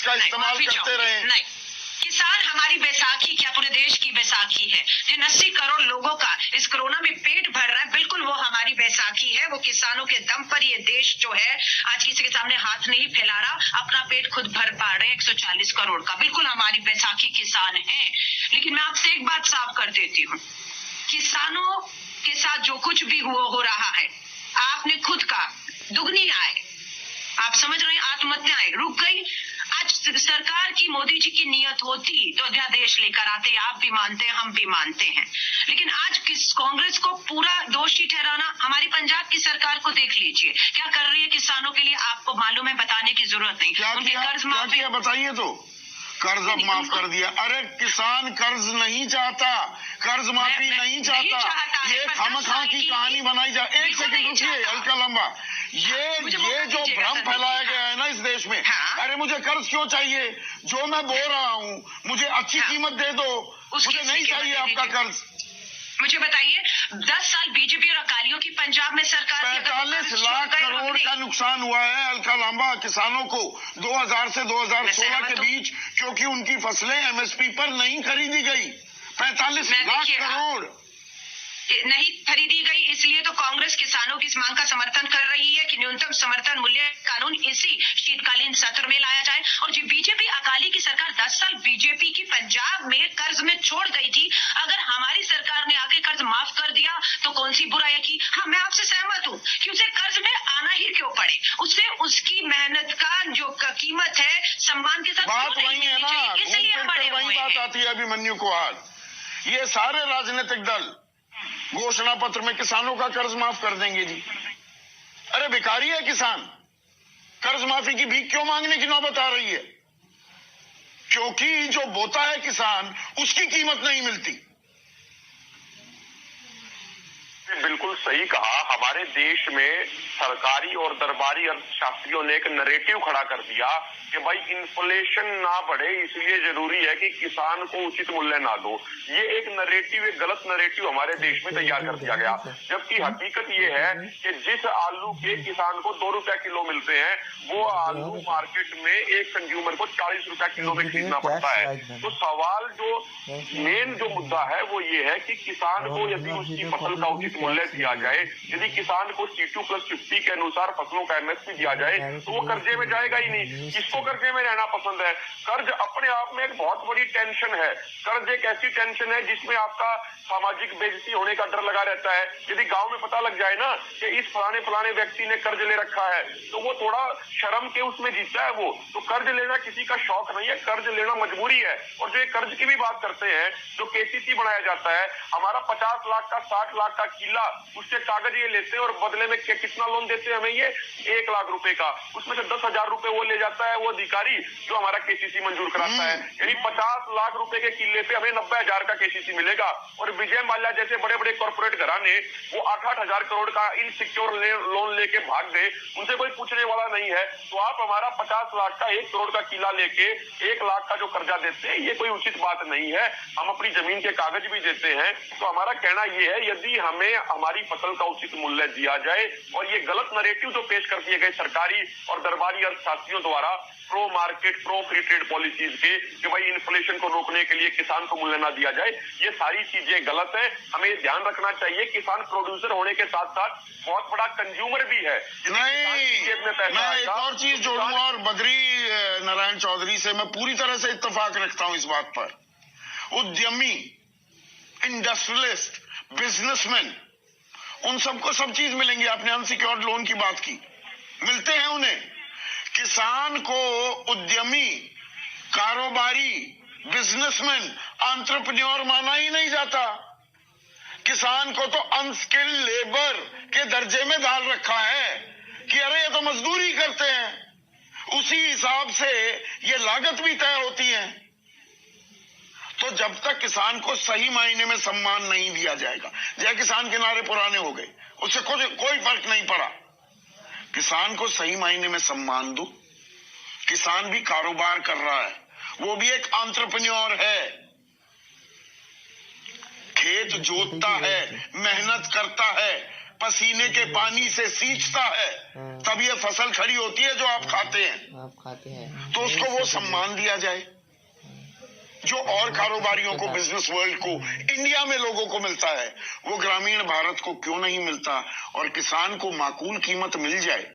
का इस्तेमाल करते रहे। नहीं, किसान हमारी बैसाखी क्या पूरे देश की बैसाखी है। जिन 80 करोड़ लोगों का इस कोरोना में पेट भर रहा है, बिल्कुल वो हमारी बैसाखी है। वो किसानों के दम पर ये देश जो है आज किसी के सामने हाथ नहीं फैला रहा, अपना पेट खुद भर पा रहे हैं 140 करोड़ का। बिल्कुल हमारी बैसाखी किसान है। लेकिन मैं आपसे एक बात साफ कर देती हूँ, किसानों के साथ जो कुछ भी हो रहा है, आपने खुद का दुगनी आय, आप समझ रहे हैं, आत्महत्याएं रुक गई। आज सरकार की, मोदी जी की नियत होती तो अध्यादेश लेकर आते, आप भी मानते हैं, हम भी मानते हैं। लेकिन आज कांग्रेस को पूरा दोषी ठहराना, हमारी पंजाब की सरकार को देख लीजिए क्या कर रही है किसानों के लिए, आपको मालूम है, बताने की जरूरत नहीं। उनके कर्ज माफी बताइए तो, कर्ज अब माफ कर दिया। अरे किसान कर्ज नहीं चाहता, कर्ज माफी नहीं चाहता। ये खामखा की कहानी बनाई जा। एक सेकंड रुकिए, हल्का लंबा। ये जो भ्रम फैलाया गया है ना इस देश में, अरे मुझे कर्ज क्यों चाहिए, जो मैं बो रहा हूँ मुझे अच्छी कीमत दे दो, मुझे नहीं चाहिए आपका कर्ज। मुझे बताइए, 10 साल बीजेपी और अकालियों की पंजाब में सरकार 45 लाख करोड़ का नुकसान हुआ है अलका लांबा किसानों को 2000 से 2016 के बीच, क्योंकि उनकी फसलें एमएसपी पर नहीं खरीदी गई। 45 लाख करोड़ नहीं खरीदी गई, इसलिए तो कांग्रेस किसानों की इस मांग का समर्थन कर रही है कि न्यूनतम समर्थन मूल्य कानून इसी शीतकालीन सत्र में लाया जाए। और जो बीजेपी अकाली की सरकार 10 साल बीजेपी की पंजाब में कर्ज में छोड़ गई थी, अगर हमारी सरकार ने आके कर्ज माफ कर दिया तो कौन सी बुराई की। हाँ, मैं आपसे सहमत हूँ कि उसे कर्ज में आना ही क्यों पड़े, उससे उसकी मेहनत का जो कीमत है सम्मान के साथ बात वही है ना, इसलिए वही बात आती है अभिमन्यु को। आज ये सारे राजनीतिक दल घोषणा पत्र में किसानों का कर्ज माफ कर देंगे जी। अरे भिखारी है किसान, कर्ज माफी की भीख क्यों मांगने की नौबत आ रही है? क्योंकि जो बोता है किसान, उसकी कीमत नहीं मिलती। बिल्कुल सही कहा। हमारे देश में सरकारी और दरबारी अर्थशास्त्रियों ने एक नरेटिव खड़ा कर दिया कि भाई इन्फ्लेशन ना बढ़े, इसलिए जरूरी है कि किसान को उचित मूल्य ना दो। ये एक नरेटिव, एक गलत नरेटिव हमारे देश में तैयार कर दिया गया। जबकि हकीकत ये है कि जिस आलू के किसान को 2 रुपए किलो मिलते हैं, वो आलू मार्केट में एक कंज्यूमर को 40 रुपए किलो में खरीदना पड़ता है। तो सवाल जो मेन जो मुद्दा है वो ये है कि किसान को यदि उसकी फसल का उचित मूल्य दिया जाए, यदि किसान को C2+50 के अनुसार फसलों का एमएसपी दिया जाए, तो वो कर्जे में जाएगा ही नहीं। किसको कर्जे में रहना पसंद है? कर्ज अपने आप में एक बहुत बड़ी टेंशन है। कर्ज एक ऐसी टेंशन है जिसमें आपका सामाजिक बेइज्जती होने का डर लगा रहता है। यदि गांव में पता लग जाए ना कि इस फलाने व्यक्ति ने कर्ज ले रखा है, तो वो थोड़ा शर्म के उसमें जीता है। वो तो कर्ज लेना किसी का शौक नहीं है, कर्ज लेना मजबूरी है। और जो कर्ज की भी बात करते हैं, जो केसीसी बनाया जाता है, हमारा 50 लाख का 60 लाख का किला, उससे कागज ये लेते हैं और बदले में कितना लोन देते हैं हमें, ये 1 लाख रुपए का। उसमें से 10,000 रुपए वो ले जाता है वो अधिकारी जो हमारा केसीसी मंजूर कराता है। यानी 50 लाख रुपए के किले पे हमें 90,000 का केसीसी मिलेगा। और विजय माल्या जैसे बड़े बड़े कॉर्पोरेट घराने वो 8-8 हजार करोड़ का इनसिक्योर लोन लेके भाग गए, उनसे कोई पूछने वाला नहीं है। तो आप हमारा 50 लाख का 1 करोड़ का किला लेके 1 लाख का जो कर्जा देते हैं, ये कोई उचित बात नहीं है। हम अपनी जमीन के कागज भी देते हैं। तो हमारा कहना ये है, यदि हमें हमारी फसल का उचित मूल्य दिया जाए, और ये गलत नैरेटिव जो पेश कर दिए गए सरकारी और दरबारी अर्थशास्त्रियों द्वारा pro market, pro free trade policies के, कि भाई इन्फ्लेशन को रोकने के लिए किसान को मूल्य ना दिया जाए, ये सारी चीजें गलत है। हमें ध्यान रखना चाहिए, किसान प्रोड्यूसर होने के साथ साथ बहुत बड़ा कंज्यूमर भी है। मैं एक और चीज जोड़ूंगा, और बद्री नारायण चौधरी से मैं पूरी तरह से इत्तेफाक रखता हूं इस बात पर। उद्यमी, इंडस्ट्रियलिस्ट, बिजनेसमैन, उन सबको सब चीज मिलेंगी। आपने अनसिक्योर्ड लोन की बात की, मिलते हैं उन्हें। किसान को उद्यमी, कारोबारी, बिजनेसमैन, एंटरप्रेन्योर माना ही नहीं जाता। किसान को तो अनस्किल्ड लेबर के दर्जे में डाल रखा है कि अरे ये तो मजदूरी करते हैं। उसी हिसाब से ये लागत भी तय होती है। तो जब तक किसान को सही मायने में सम्मान नहीं दिया जाएगा, जय किसान के नारे पुराने हो गए, उससे कोई फर्क नहीं पड़ा। किसान को सही मायने में सम्मान दो। किसान भी कारोबार कर रहा है, वो भी एक एंटरप्रेन्योर है, खेत जोतता है, मेहनत करता है, पसीने के पानी से सींचता है, तब ये फसल खड़ी होती है जो आप खाते हैं। तो उसको वो सम्मान दिया जाए जो और कारोबारियों को, बिजनेस वर्ल्ड को, इंडिया में लोगों को मिलता है, वो ग्रामीण भारत को क्यों नहीं मिलता? और किसान को माकूल कीमत मिल जाए